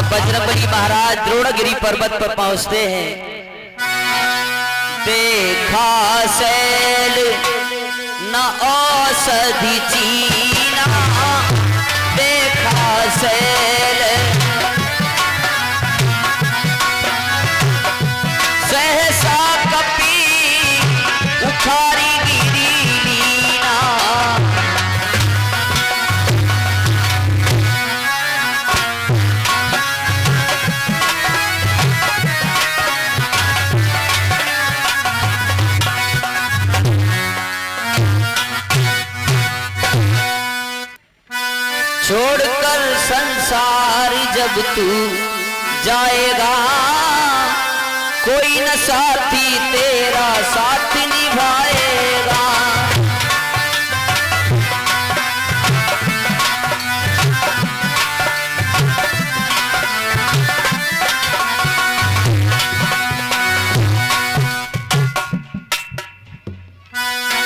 अब बजरंगबली महाराज द्रोणगिरी पर्वत पर पहुंचते हैं। देखा शैल न औषधि चीना, देखा शैल सहसा कपी उखारी गिरी लीना। छोड़कर संसार जब तू जाएगा, कोई न साथी तेरा साथ निभाएगा।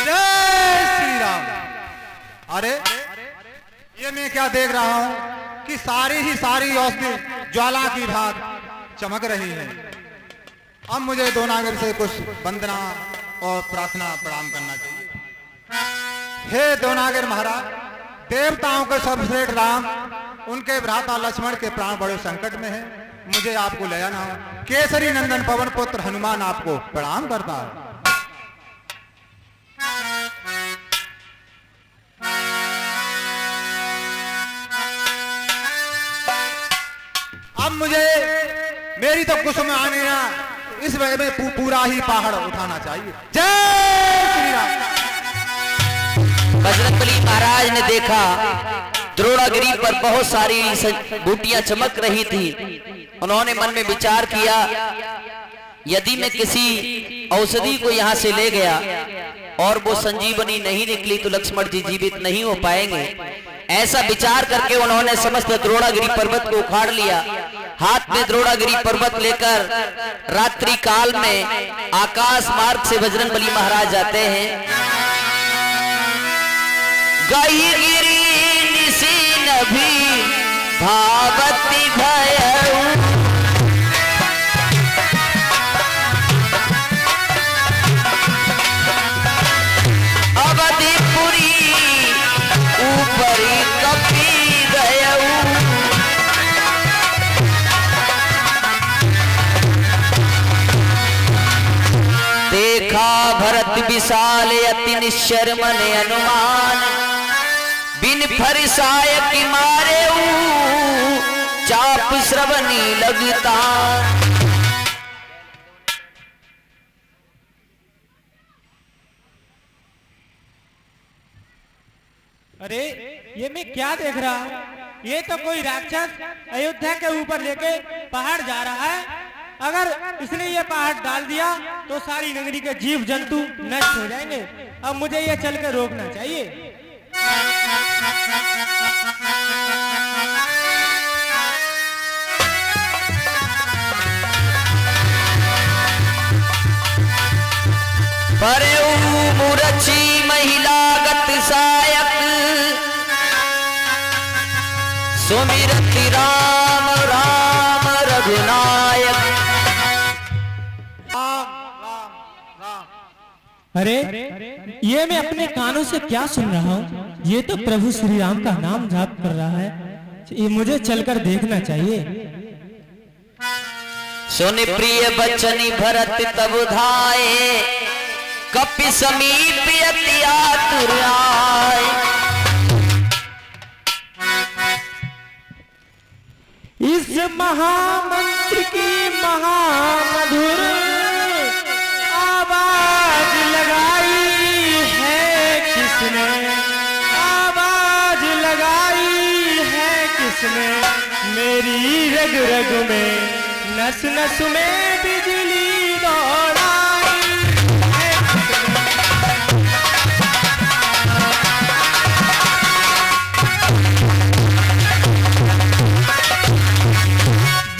जय श्री राम। अरे ये मैं क्या देख रहा हूं कि सारी ही सारी औषधि ज्वाला की भांत चमक रही है। अब मुझे दोनागिर से कुछ वंदना और प्रार्थना प्रणाम करना चाहिए। हे दोनागिर महाराज, देवताओं के सर्वश्रेष्ठ राम, उनके भ्राता लक्ष्मण के प्राण बड़े संकट में है, मुझे आपको ले जाना हो। केसरी नंदन पवन पुत्र हनुमान आपको प्रणाम करता है। अब मुझे मेरी तो कुसुम आने ना, इस वजह में पूरा ही पहाड़ उठाना चाहिए। जय श्री राम। बजरंगबली महाराज ने देखा द्रोणागिरी पर बहुत सारी बूटियां चमक रही थी। उन्होंने मन में विचार किया, यदि मैं किसी औषधि को यहाँ से ले गया और वो संजीवनी नहीं निकली तो लक्ष्मण जी जीवित नहीं हो पाएंगे। ऐसा विचार करके उन्होंने समस्त द्रोणागिरी पर्वत को उखाड़ लिया। हाथ में द्रोणागिरी पर्वत लेकर रात्रि काल में आकाश मार्ग से बजरंगबली महाराज जाते हैं। गई गिरी निसी नभी भावती भयऊ, अवधिपुरी ऊपरी कपी गयऊ। देखा भरत विशाल अति निश्चर मन अनुमान, बिन फरिसाय की मारे चाप श्रवणी लगता। अरे ये मैं क्या देख रहा हूँ? ये तो कोई राक्षस अयोध्या के ऊपर लेके पहाड़ जा रहा है। अगर इसने ये पहाड़ डाल दिया तो सारी नगरी के जीव जंतु नष्ट हो जाएंगे। अब मुझे ये चलकर रोकना चाहिए। परे मूरछी महिला गत सायक, सुमिरत राम राम रघुनायक। अरे ये मैं अपने कानों से क्या सुन रहा हूँ? ये तो प्रभु श्री राम का नाम जाप कर रहा है। ये मुझे चलकर देखना चाहिए। सुन प्रिय बचनी भरत तब धाये, कपि समीप अति आतुर आए। इस महामंत्र की महामधुर आवाज लगाई है किसने? आवाज लगाई है किसने? मेरी रग रग में नस नस में बिजली दौड़ाई है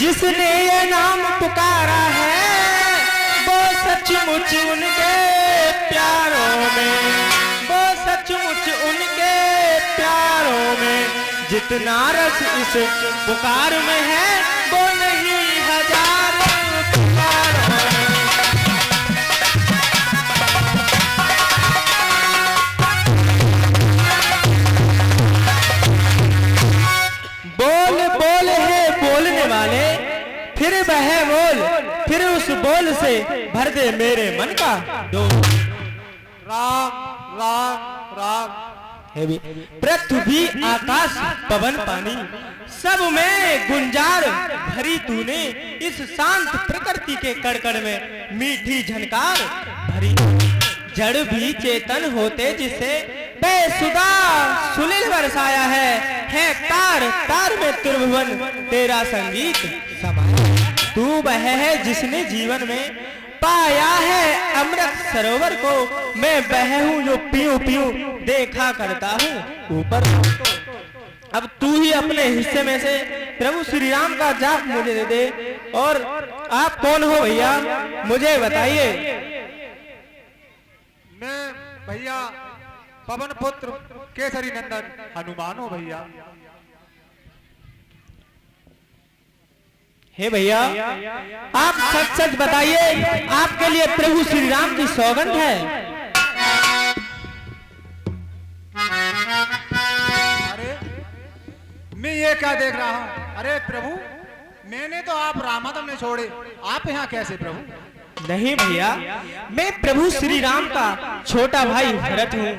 जिसने ये नाम पुकारा है, वो सचमुच उनके प्यारों में, वो सचमुच उनके प्यारों में जितना रस इस पुकार में है, वो सिर बहे बोल, फिर उस बोल से भर दे मेरे मन का डोल। राम राम राम। पृथ्वी आकाश पवन पानी सब में गुंजार भरी तूने, इस शांत प्रकृति के कड़कड़ में मीठी झनकार भरी। जड़ भी चेतन होते जिसे बेसुदा सुनील बरसाया है तार तार में त्रिभुवन तेरा संगीत समाया। तू वह है जिसने जीवन में पाया है अमृत सरोवर को, मैं वह हूँ जो पीऊं पीऊं देखा करता हूँ ऊपर। अब तू ही अपने हिस्से में से प्रभु श्री राम का जाप मुझे दे दे। और आप कौन हो भैया, मुझे बताइए। मैं भैया पवन पुत्र केसरी नंदन हनुमान हो भैया। हे भैया आप सच सच बताइए, आपके लिए प्रभु श्री राम की सौगंध है। अरे मैं ये क्या देख रहा हूँ? अरे प्रभु, मैंने तो आप रामादम ने छोड़े, आप यहाँ कैसे प्रभु? नहीं भैया, मैं प्रभु श्री राम का छोटा भाई भरत हूँ।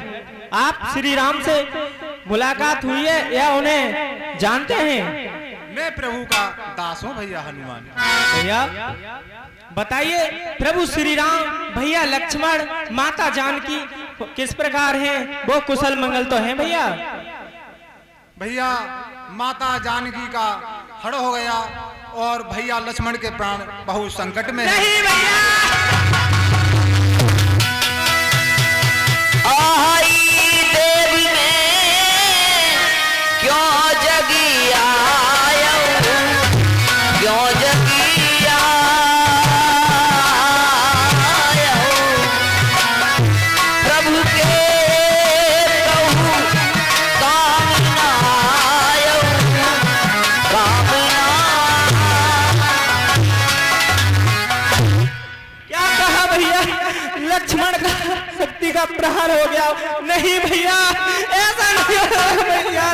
आप श्री राम से मुलाकात हुई है या उन्हें जानते हैं? मैं प्रभु का दास हूँ भैया हनुमान। भैया बताइए, प्रभु श्री राम, भैया लक्ष्मण, माता जानकी किस प्रकार हैं? वो कुशल मंगल तो हैं भैया? भैया माता जानकी का हड़ हो गया और भैया लक्ष्मण के प्राण बहुत संकट में है। नहीं भैया, आई देवी में क्यों जगी आयो, क्यों जगी आयो, प्रभु के कहूँ कामना आयो, कामना। क्या कहा भैया? लक्ष्मण का शक्ति का प्रहार हो गया? नहीं भैया, ऐसा नहीं हो भैया।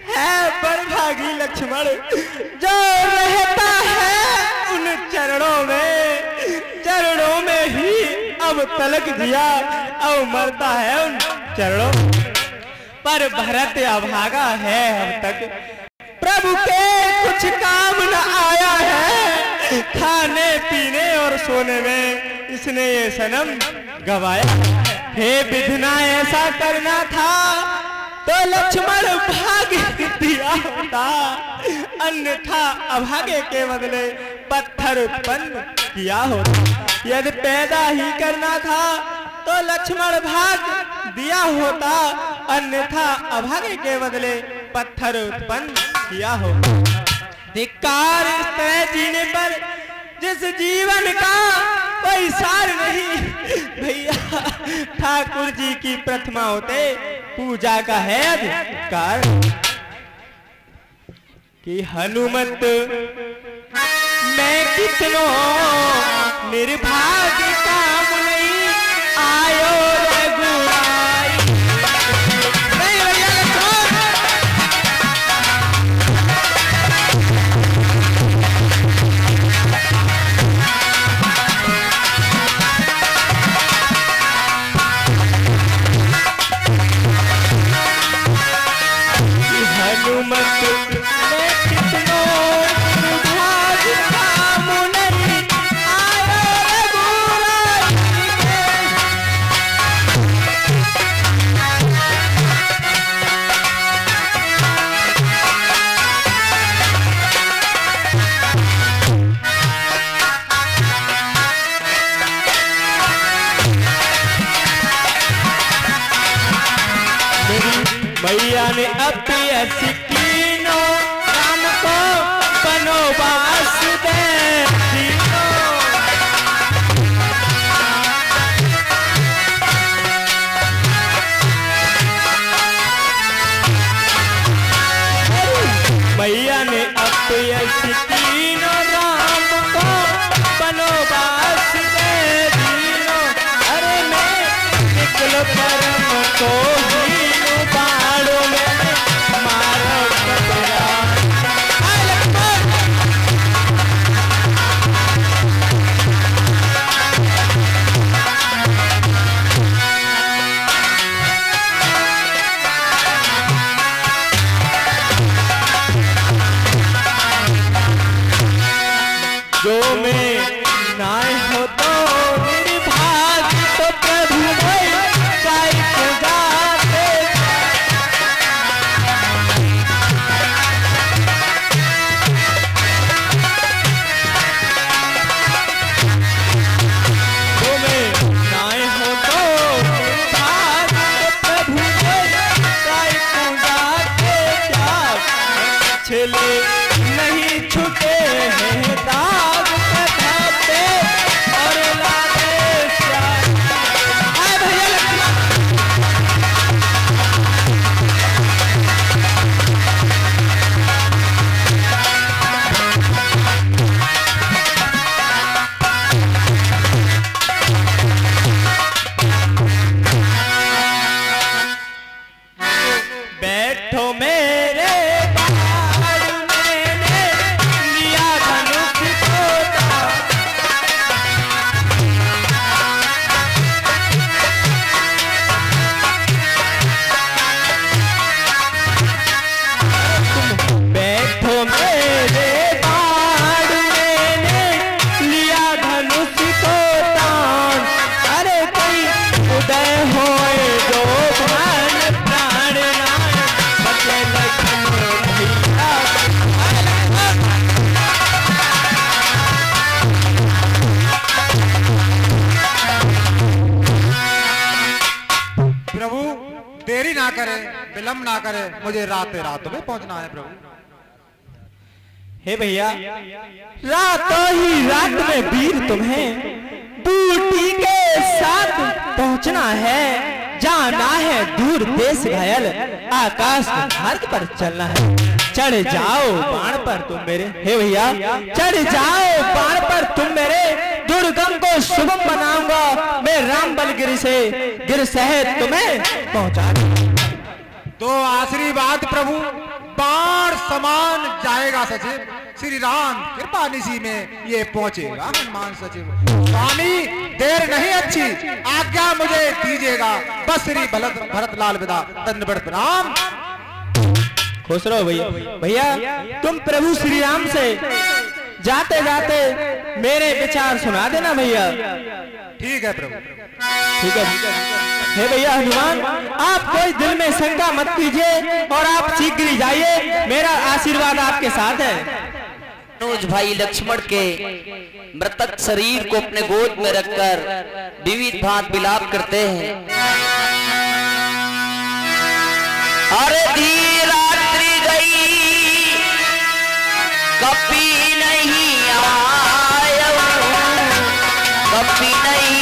है बड़भागी लक्ष्मण जो रहता है उन चरणों में ही अब तलक दिया, अब मरता है उन चरणों। पर भरत अभागा है अब तक, प्रभु के कुछ काम न आया है, खाने पीने और सोने में इसने ये सनम गवाया। हे विधना ऐसा करना था तो लक्ष्मण भाग दिया होता, अन्यथा अभागे के बदले पत्थर उत्पन्न किया होता। यदि पैदा ही करना था तो लक्ष्मण भाग दिया होता, अन्यथा अभागे के बदले पत्थर उत्पन्न किया होता। धिक्कार इस तरह जीने पर जिस जीवन का कोई सार नहीं। भैया ठाकुर जी की प्रतिमा होते पूजा का है अधिकार, कि हनुमत मैं कितनो निर्भाग्य काम नहीं आयो रघुराई। नहीं भैया हनुमत मैं कितनो निर्भाग्य काम नहीं आयो रघुराई। मैया ने अपनी कीनो राम को बनोवास दे दीनो। मैया ने अपनी कीनो राम को बनोवास दे को हीनु बाणों में मारो कतरा। हाय लक्ष्मण। जो मैं नाय हो तो निर्भाग तो प्रभु मैं गाय पूजा दे। जो मैं नाय हो तो निर्भाग तो प्रभु मैं गाय पूजा दे। छले नहीं छूटे हैं दाग कथा पे और लागे श्याम। आए भैया लक्ष्मण। बैठो मेरे बाल मैंने लिया धनुष तोड़ा। बैठो मेरे बाल मैंने लिया धनुष तोड़ा। अरे कोई उदय होए जो प्राण प्राण नाय बचे लक्ष्मण भैया। प्रभु देरी ना करे, विलंब ना करे, मुझे रात में पहुंचना है प्रभु। हे भैया, रातों ही रात में वीर तुम्हें बूटी के साथ पहुंचना है। जाना है दूर देश घायल, आकाश मार्ग पर चलना है। चढ़ जाओ बाण पर तुम मेरे। हे भैया, चढ़ जाओ बाण पर तुम मेरे। दुर्गम को शुभम बनाऊंगा मैं राम बलगिरी से गिर सहित तुम्हें पहुंचा। तो आशीर्वाद प्रभु बाण समान जाएगा सचिव। श्री राम कृपा निशी में ये पहुंचेगा हनुमान सचिव। स्वामी देर नहीं अच्छी, आज्ञा मुझे दीजिएगा। बस श्री भरत लाल विदा, दंडवत प्रणाम। खुश रहो भैया। भैया तुम प्रभु श्री राम से जाते जाते मेरे विचार सुना देना भैया। ठीक है प्रभु। ठीक है। हे भैया हनुमान, आप कोई दिल में शंका मत कीजिए और आप शीघ्र ही जाइए। मेरा आशीर्वाद आपके साथ है। अनुज भाई लक्ष्मण के मृतक शरीर को अपने गोद में रखकर विविध भांत विलाप करते हैं। अरे धी रात्रि गई कभी नहीं आया, कभी नहीं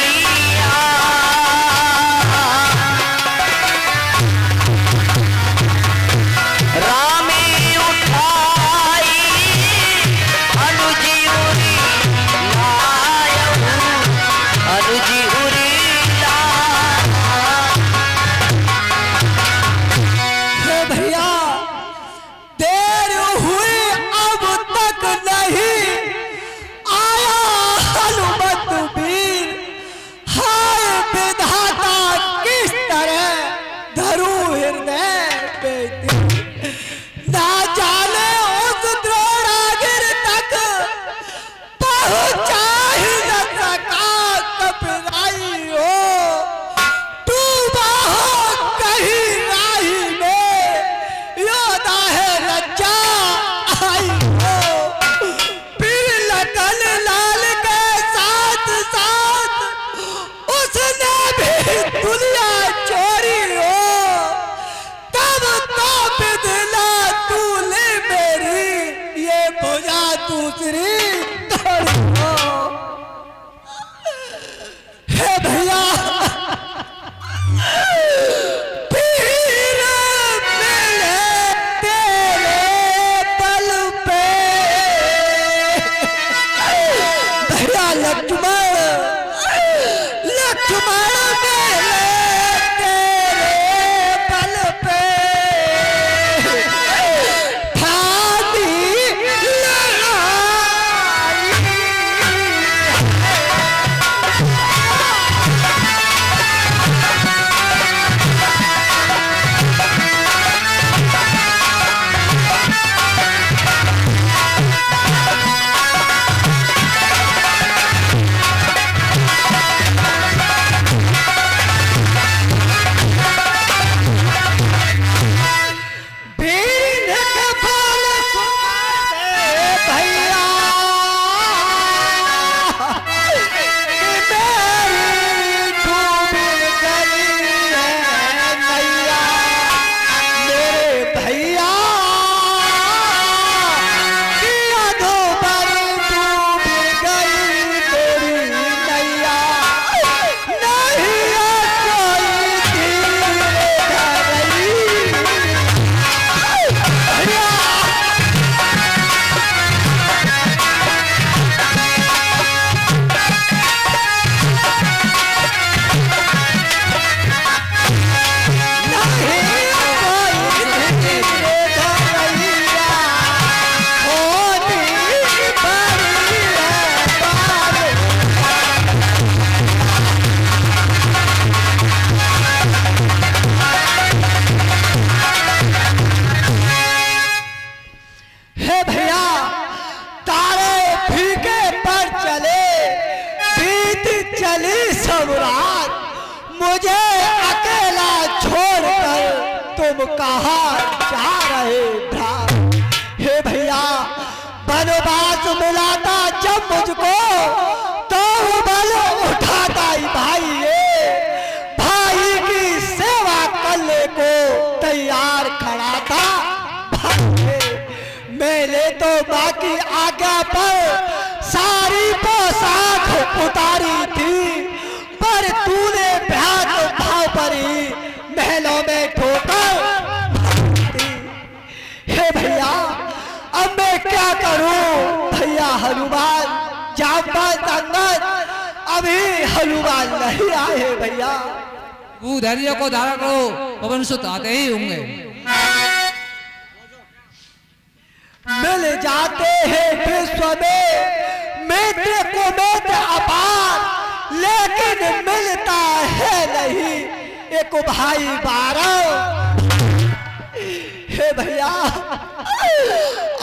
लक्ष्मण लक्ष्मण चली सम्राट, मुझे अकेला छोड़कर तुम कहाँ जा रहे भ्रात? हे भैया, वनवास मिला था जब मुझको, तो बल उठाता ही भाई ये, भाई की सेवा करने को तैयार खड़ा था भाई। मैंने तो बाकी आज्ञा पर सारी पोशाक उतारी थी, पर तूने भ्रात भाव पर ही महलों में ठोकर दी। हे भैया, अब मैं क्या करूं? भैया हनुमान जामवंत अंगद अभी हनुमान नहीं आए भैया। वो धैर्य को धारण करो, पवन सुत आते ही होंगे। मिल जाते हैं विश्व में मित्र को मित्र अपार, लेकिन मिलता है नहीं एक भाई बारह। हे भैया,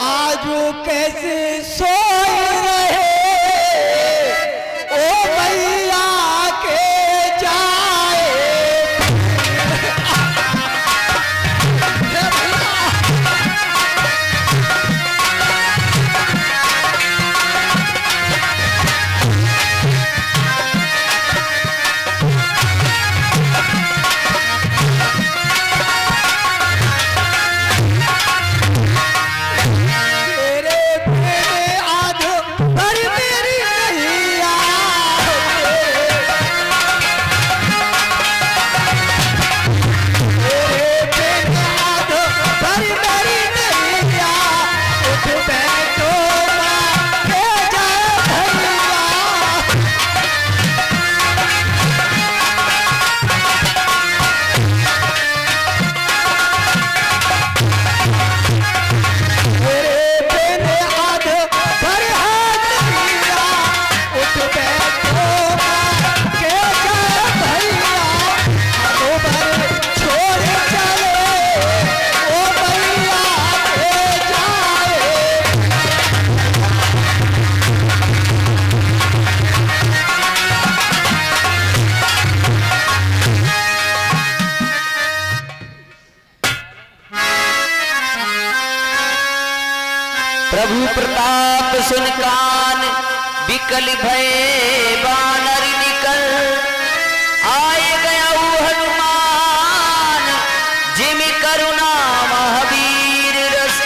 आज वो कैसे सोए रहे ओ भैया के जाए। प्रभु प्रताप सुन कान विकल भय बानर निकल, आए गया हनुमान जिम करुणा महावीर रस।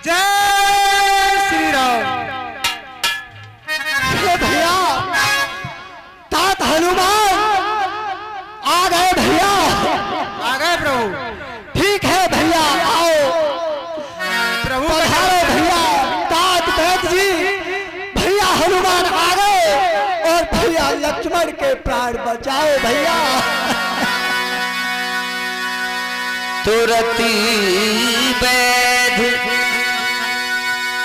जय श्री राम। हे भैया, तात हनुमान आ गए भैया। आ गए प्रभु। ठीक है भैया, आओ प्रभु पधारो भैया। तात वैद्य जी, भैया हनुमान आ गए, और भैया लक्ष्मण के प्राण बचाओ भैया। तुरती वैध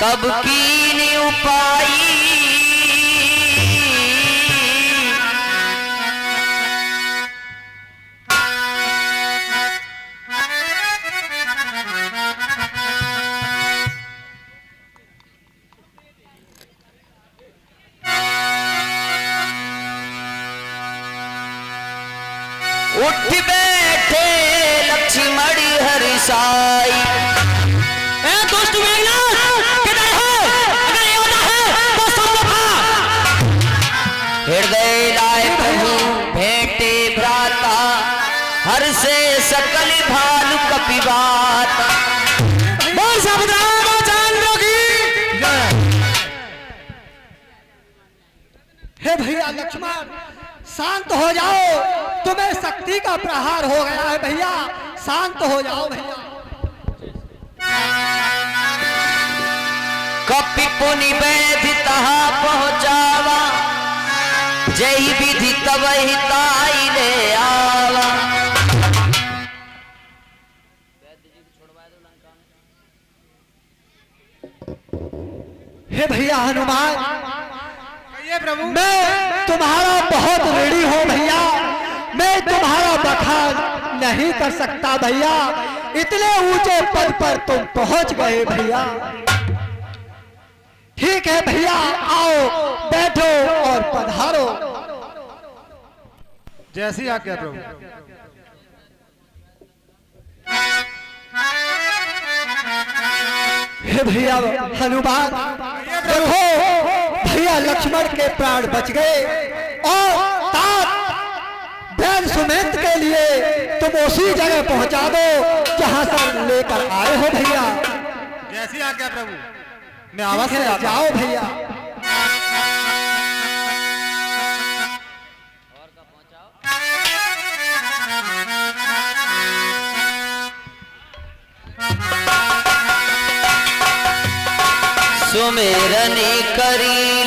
तब कीन उपाई, उठ बैठे लक्ष्मण हर्षाई। दुष्ट मेघनाथ किधर है? अगर ये होता है तो सब लोग हृदय लाए प्रभु भेंटे भ्राता, हर से सकल भानु कपिवात। बोल सब रामचंद्र की। हे भैया लक्ष्मण, शांत हो जाओ, तुम्हें शक्ति का प्रहार हो गया है भैया, शांत हो जाओ भैया। कपि पुनि वैधि तहा पहुँचावा, जय विधि तब हिताई ले आवा। हे भैया हनुमान, कहिए प्रभु। मैं तुम्हारा बहुत ऋणी हूँ भैया, मैं तुम्हारा बखान नहीं कर सकता भैया। इतने ऊंचे पद पर तुम पहुंच गए भैया। ठीक है भैया, आओ बैठो और पधारो। जैसी आज्ञा प्रभु। हे भैया हनुमान, देखो भैया लक्ष्मण के प्राण बच गए और तात बैल सुमेंत के लिए तुम उसी जगह पहुंचा दो जहां से लेकर आए हो भैया। जैसी आज्ञा प्रभु, मैं अवश्य आता हूं। जाओ भैया। सुमेरनी करी